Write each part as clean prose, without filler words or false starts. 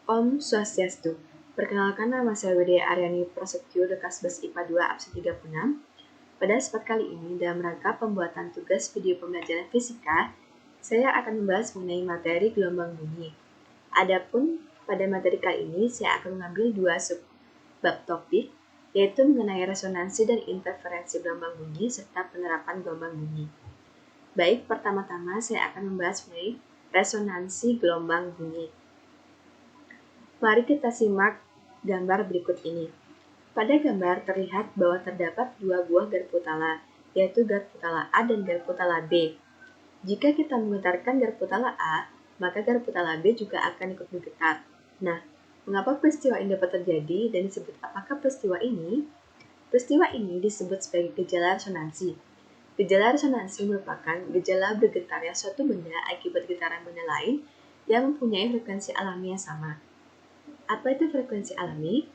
Om Swastiastu. Perkenalkan, nama saya Widya Aryani Prasetyo, Dekasbes IPA 2 absen 36. Pada spot kali ini, dalam rangka pembuatan tugas video pembelajaran fisika, saya akan membahas mengenai materi gelombang bunyi. Adapun pada materi kali ini, saya akan mengambil dua subbab topik, yaitu mengenai resonansi dan interferensi gelombang bunyi serta penerapan gelombang bunyi. Baik, pertama-tama saya akan membahas mengenai resonansi gelombang bunyi. Mari kita simak gambar berikut ini. Pada gambar terlihat bahwa terdapat dua buah garpu tala, yaitu garpu tala A dan garpu tala B. Jika kita menggetarkan garpu tala A, maka garpu tala B juga akan ikut bergetar. Nah, mengapa peristiwa ini dapat terjadi dan disebut apakah peristiwa ini? Peristiwa ini disebut sebagai gejala resonansi. Gejala resonansi merupakan gejala bergetarnya suatu benda akibat getaran benda lain yang mempunyai frekuensi alami yang sama. Apa itu frekuensi alami?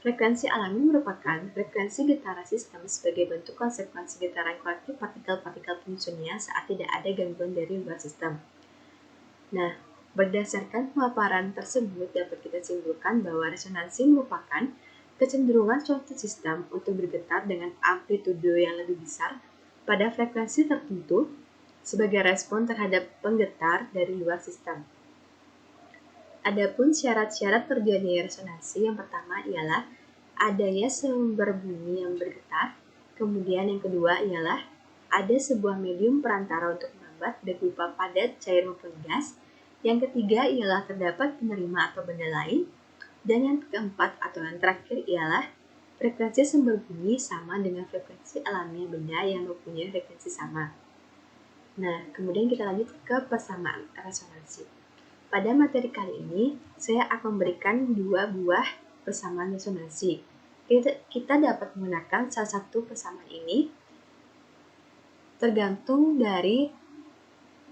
Frekuensi alami merupakan frekuensi getaran sistem sebagai bentuk konsekuensi getaran kolektif partikel-partikel penyusunnya saat tidak ada gangguan dari luar sistem. Nah, berdasarkan pemaparan tersebut dapat kita simpulkan bahwa resonansi merupakan kecenderungan suatu sistem untuk bergetar dengan amplitudo yang lebih besar pada frekuensi tertentu sebagai respon terhadap penggetar dari luar sistem. Adapun syarat-syarat terjadinya resonansi yang pertama ialah adanya sumber bunyi yang bergetar, kemudian yang kedua ialah ada sebuah medium perantara untuk merambat baik berupa padat, cair maupun gas, yang ketiga ialah terdapat penerima atau benda lain, dan yang keempat atau yang terakhir ialah frekuensi sumber bunyi sama dengan frekuensi alamiah benda yang mempunyai frekuensi sama. Nah, kemudian kita lanjut ke persamaan resonansi. Pada materi kali ini, saya akan memberikan dua buah persamaan resonansi. Kita dapat menggunakan salah satu persamaan ini tergantung dari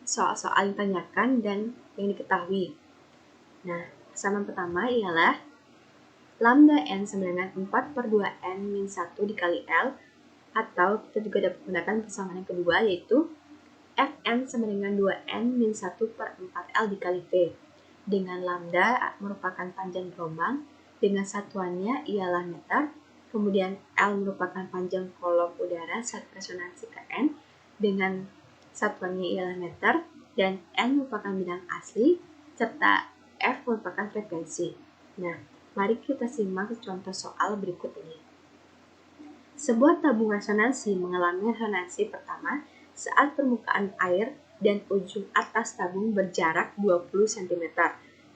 soal-soal yang ditanyakan dan yang diketahui. Nah, persamaan pertama ialah lambda n sama dengan 4/2 n min 1 dikali L, atau kita juga dapat menggunakan persamaan yang kedua yaitu Fn sama dengan 2n min 1/4L dikali V, dengan lambda merupakan panjang gelombang, dengan satuannya ialah meter, kemudian L merupakan panjang kolom udara saat resonansi ke N, dengan satuannya ialah meter, dan N merupakan bidang asli, serta F merupakan frekuensi. Nah, mari kita simak contoh soal berikut ini. Sebuah tabung resonansi mengalami resonansi pertama saat permukaan air dan ujung atas tabung berjarak 20 cm.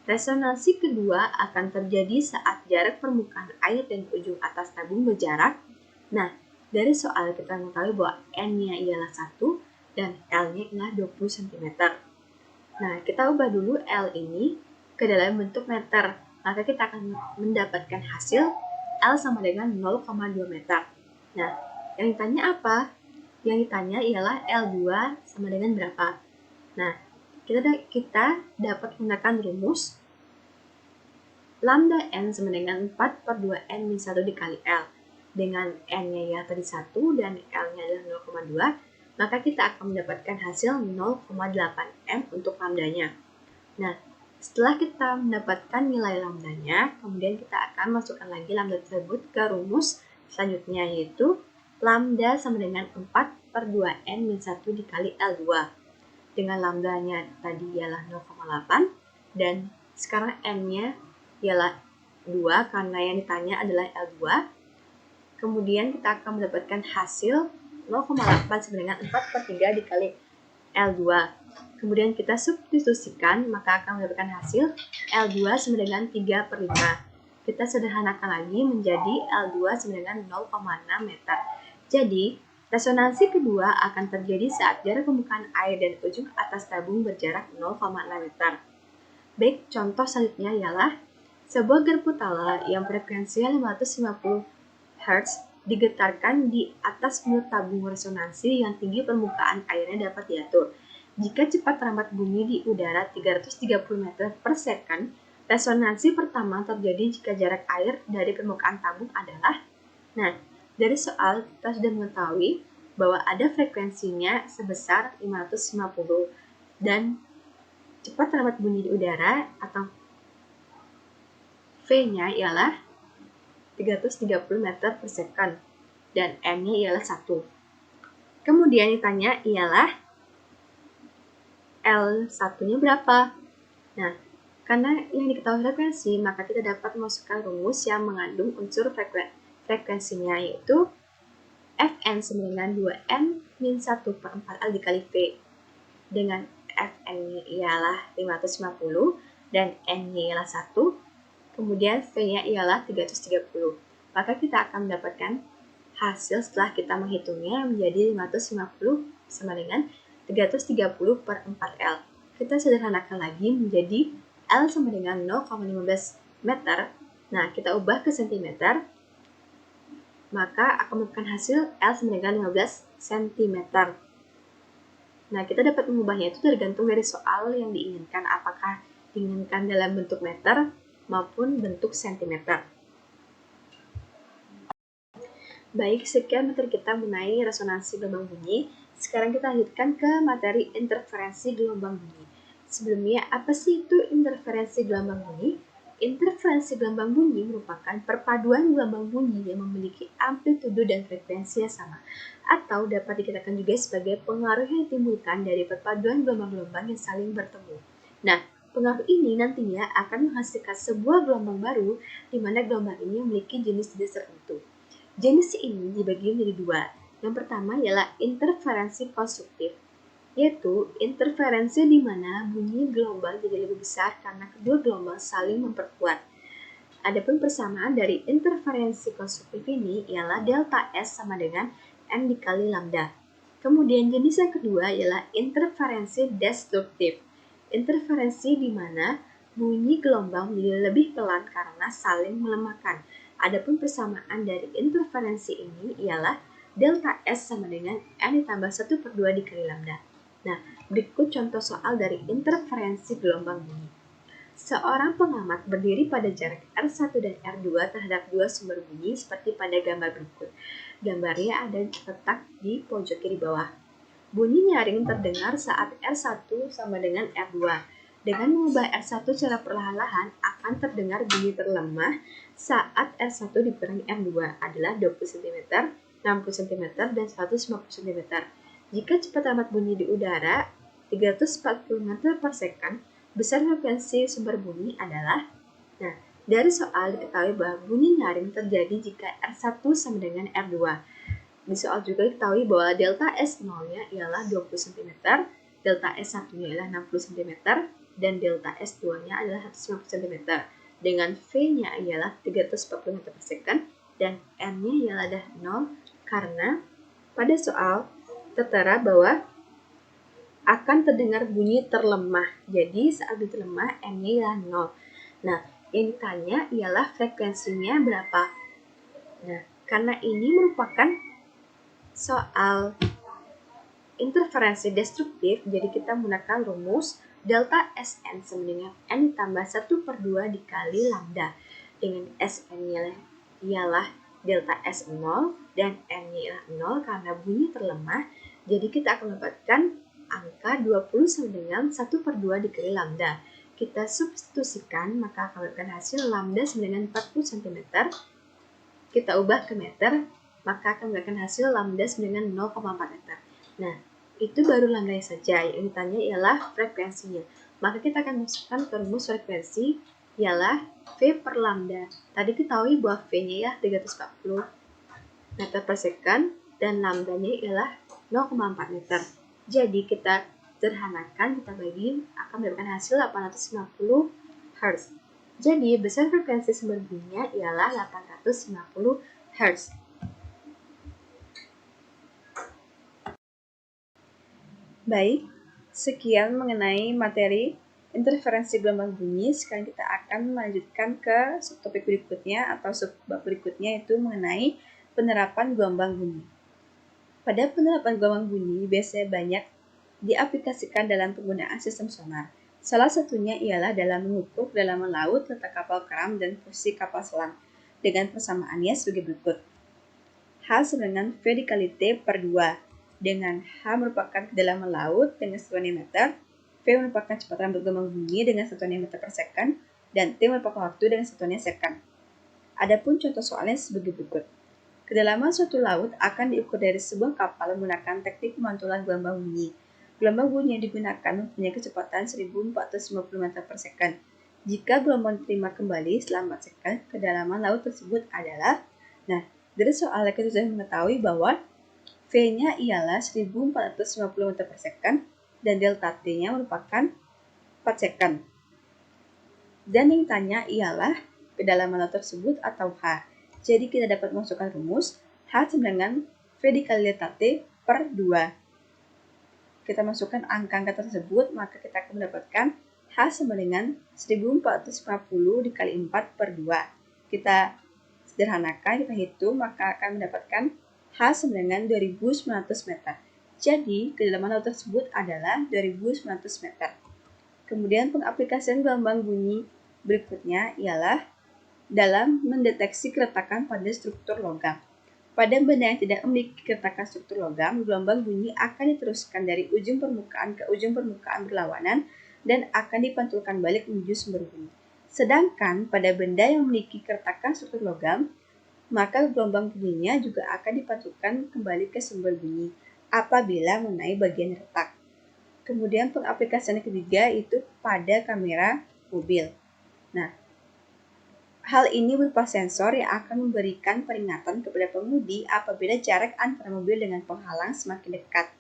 Resonansi kedua akan terjadi saat jarak permukaan air dan ujung atas tabung berjarak. Nah, dari soal kita mengetahui bahwa N-nya ialah 1 dan L-nya ialah 20 cm. Nah, kita ubah dulu L ini ke dalam bentuk meter. Maka kita akan mendapatkan hasil L sama dengan 0,2 meter. Nah, yang ditanya apa? Yang ditanya ialah L2 sama dengan berapa? Nah, kita dapat menggunakan rumus lambda n sama dengan 4/2n min 1 dikali L. Dengan n-nya ya tadi 1 dan L-nya adalah 0,2, maka kita akan mendapatkan hasil 0,8 m untuk lambdanya. Nah, setelah kita mendapatkan nilai lambdanya, kemudian kita akan masukkan lagi lambda tersebut ke rumus selanjutnya, yaitu lambda sama dengan 4/2n min 1 dikali L2. Dengan lambdanya tadi ialah 0,8 dan sekarang n-nya ialah 2 karena yang ditanya adalah L2. Kemudian kita akan mendapatkan hasil 0,8 sama dengan 4/3 dikali L2. Kemudian kita substitusikan, maka akan mendapatkan hasil L2 sama dengan 3/5. Kita sederhanakan lagi menjadi L2 sama dengan 0,6 meter. Jadi, resonansi kedua akan terjadi saat jarak permukaan air dan ujung atas tabung berjarak 0,6 meter. Baik, contoh selanjutnya ialah sebuah garpu tala yang frekuensinya 550 Hz digetarkan di atas mulut tabung resonansi yang tinggi permukaan airnya dapat diatur. Jika cepat merambat bunyi di udara 330 meter per second, resonansi pertama terjadi jika jarak air dari permukaan tabung adalah. Nah, dari soal kita sudah mengetahui bahwa ada frekuensinya sebesar 550 dan cepat merambat bunyi di udara atau V-nya ialah 330 meter per second dan N-nya ialah 1. Kemudian ditanya ialah L1-nya berapa? Nah, karena yang diketahui frekuensi, maka kita dapat memasukkan rumus yang mengandung unsur frekuensinya, yaitu Fn sama dengan 2N min 1 per 4L dikali V. Dengan Fn-nya ialah 550 dan N-nya ialah 1, kemudian V-nya ialah 330. Maka kita akan mendapatkan hasil setelah kita menghitungnya menjadi 550 sama dengan 330 per 4L. Kita sederhanakan lagi menjadi L sama dengan 0,15 meter. Nah, kita ubah ke cm, maka akan mendapatkan hasil L sama dengan 15 cm. Nah, kita dapat mengubahnya itu tergantung dari soal yang diinginkan, apakah diinginkan dalam bentuk meter maupun bentuk cm. Baik, sekian materi kita mengenai resonansi gelombang bunyi. Sekarang kita lanjutkan ke materi interferensi gelombang bunyi. Sebelumnya, apa sih itu interferensi gelombang bunyi? Interferensi gelombang bunyi merupakan perpaduan gelombang bunyi yang memiliki amplitudo dan frekuensi yang sama, atau dapat dikatakan juga sebagai pengaruh yang ditimbulkan dari perpaduan gelombang-gelombang yang saling bertemu. Nah, pengaruh ini nantinya akan menghasilkan sebuah gelombang baru, di mana gelombang ini memiliki jenis-jenis tertentu. Jenis ini dibagi menjadi dua. Yang pertama ialah interferensi konstruktif, yaitu interferensi di mana bunyi gelombang jadi lebih besar karena kedua gelombang saling memperkuat. Adapun persamaan dari interferensi konstruktif ini ialah delta S sama dengan N dikali lambda. Kemudian jenis yang kedua ialah interferensi destruktif. Interferensi di mana bunyi gelombang menjadi lebih pelan karena saling melemahkan. Adapun persamaan dari interferensi ini ialah delta S sama dengan N ditambah 1/2 dikali lambda. Nah, berikut contoh soal dari interferensi gelombang bunyi. Seorang pengamat berdiri pada jarak R1 dan R2 terhadap dua sumber bunyi seperti pada gambar berikut. Gambarnya ada terletak di pojok kiri bawah. Bunyi nyaring terdengar saat R1 sama dengan R2. Dengan mengubah R1 secara perlahan-lahan akan terdengar bunyi terlemah saat R1 dikurangi R2 adalah 20 cm, 60 cm, dan 150 cm. Jika cepat rambat bunyi di udara 340 meter per second, besar frekuensi sumber bunyi adalah. Nah, dari soal diketahui bahwa bunyi nyaring terjadi jika R1 sama dengan R2. Di soal juga diketahui bahwa delta S0-nya ialah 20 cm, delta S1-nya ialah 60 cm, dan delta S2-nya adalah 150 cm. Dengan V-nya ialah 340 meter per second, dan N-nya ialah 0 karena pada soal tertera bahwa akan terdengar bunyi terlemah. Jadi saat bunyi terlemah, N-nya ialah 0. Nah, yang ditanya ialah frekuensinya berapa. Nah, karena ini merupakan soal interferensi destruktif, jadi kita menggunakan rumus delta Sn sama dengan N ditambah 1/2 dikali lambda. Dengan Sn-nya ialah delta S0 dan N-nya ialah 0 karena bunyi terlemah. Jadi kita akan mendapatkan angka 20 sama dengan 1/2 dikali lambda. Kita substitusikan, maka akan mendapatkan hasil lambda sama dengan 40 cm. Kita ubah ke meter, maka akan mendapatkan hasil lambda sama dengan 0,4 meter. Nah, itu baru lambda saja. Yang ditanya ialah frekuensinya. Maka kita akan masukkan ke rumus frekuensi ialah V per lambda. Tadi ketahui bahwa V-nya ya 340 meter per second dan lambdanya ialah 0,4 meter. Jadi kita sederhanakan, kita bagi akan mendapatkan hasil 850 Hz. Jadi besar frekuensi sumber bunyinya ialah 850 Hz. Baik, sekian mengenai materi interferensi gelombang bunyi. Sekarang kita akan melanjutkan ke subtopik berikutnya atau subbab berikutnya, yaitu mengenai penerapan gelombang bunyi. Pada penerapan gelombang bunyi biasanya banyak diaplikasikan dalam penggunaan sistem sonar. Salah satunya ialah dalam mengukur kedalaman laut, letak kapal karam, dan posisi kapal selam. Dengan persamaannya sebagai berikut. H sama dengan V dikali T per 2. Dengan H merupakan kedalaman laut dengan satuannya meter, V merupakan kecepatan gelombang bunyi dengan satuannya meter per second, dan T merupakan waktu dengan satuannya second. Adapun contoh soalnya sebagai berikut. Kedalaman suatu laut akan diukur dari sebuah kapal menggunakan teknik pemantulan gelombang bunyi. Gelombang bunyi yang digunakan mempunyai kecepatan 1450 meter per second. Jika gelombang diterima kembali setelah 4 second, kedalaman laut tersebut adalah. Nah, dari soalnya kita sudah mengetahui bahwa V-nya ialah 1450 meter per second dan delta T-nya merupakan 4 second. Dan yang ditanya ialah kedalaman laut tersebut atau H. Jadi kita dapat memasukkan rumus H sama dengan V dikali delta T per 2. Kita masukkan angka-angka tersebut, maka kita akan mendapatkan H sama dengan 1450 dikali 4 per 2. Kita sederhanakan, kita hitung, maka akan mendapatkan H sama dengan 2900 meter. Jadi, kedalaman laut tersebut adalah 2900 meter. Kemudian pengaplikasian gelombang bunyi berikutnya ialah dalam mendeteksi keretakan pada struktur logam. Pada benda yang tidak memiliki keretakan struktur logam, gelombang bunyi akan diteruskan dari ujung permukaan ke ujung permukaan berlawanan dan akan dipantulkan balik menuju sumber bunyi. Sedangkan pada benda yang memiliki keretakan struktur logam, maka gelombang bunyinya juga akan dipantulkan kembali ke sumber bunyi apabila mengenai bagian retak. Kemudian pengaplikasian ketiga itu pada kamera mobil. Nah, hal ini berupa sensor yang akan memberikan peringatan kepada pengemudi apabila jarak antara mobil dengan penghalang semakin dekat.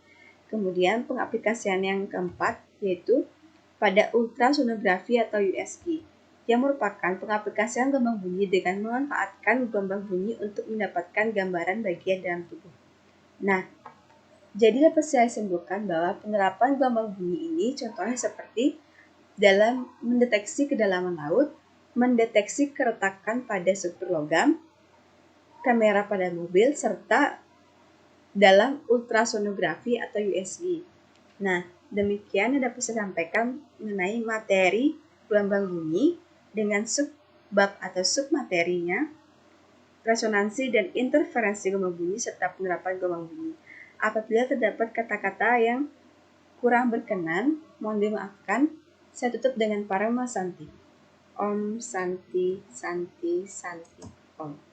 Kemudian pengaplikasian yang keempat yaitu pada ultrasonografi atau USG, yang merupakan pengaplikasian gelombang bunyi dengan memanfaatkan gelombang bunyi untuk mendapatkan gambaran bagian dalam tubuh. Nah, jadi dapat saya simpulkan bahwa penerapan gelombang bunyi ini contohnya seperti dalam mendeteksi kedalaman laut, mendeteksi keretakan pada struktur logam, kamera pada mobil, serta dalam ultrasonografi atau USG. Nah, demikian yang dapat saya sampaikan mengenai materi gelombang bunyi dengan subbab atau submaterinya, resonansi dan interferensi gelombang bunyi, serta penerapan gelombang bunyi. Apabila terdapat kata-kata yang kurang berkenan, mohon dimaafkan. Saya tutup dengan Parama Santi. Om Santi Santi Santi Om.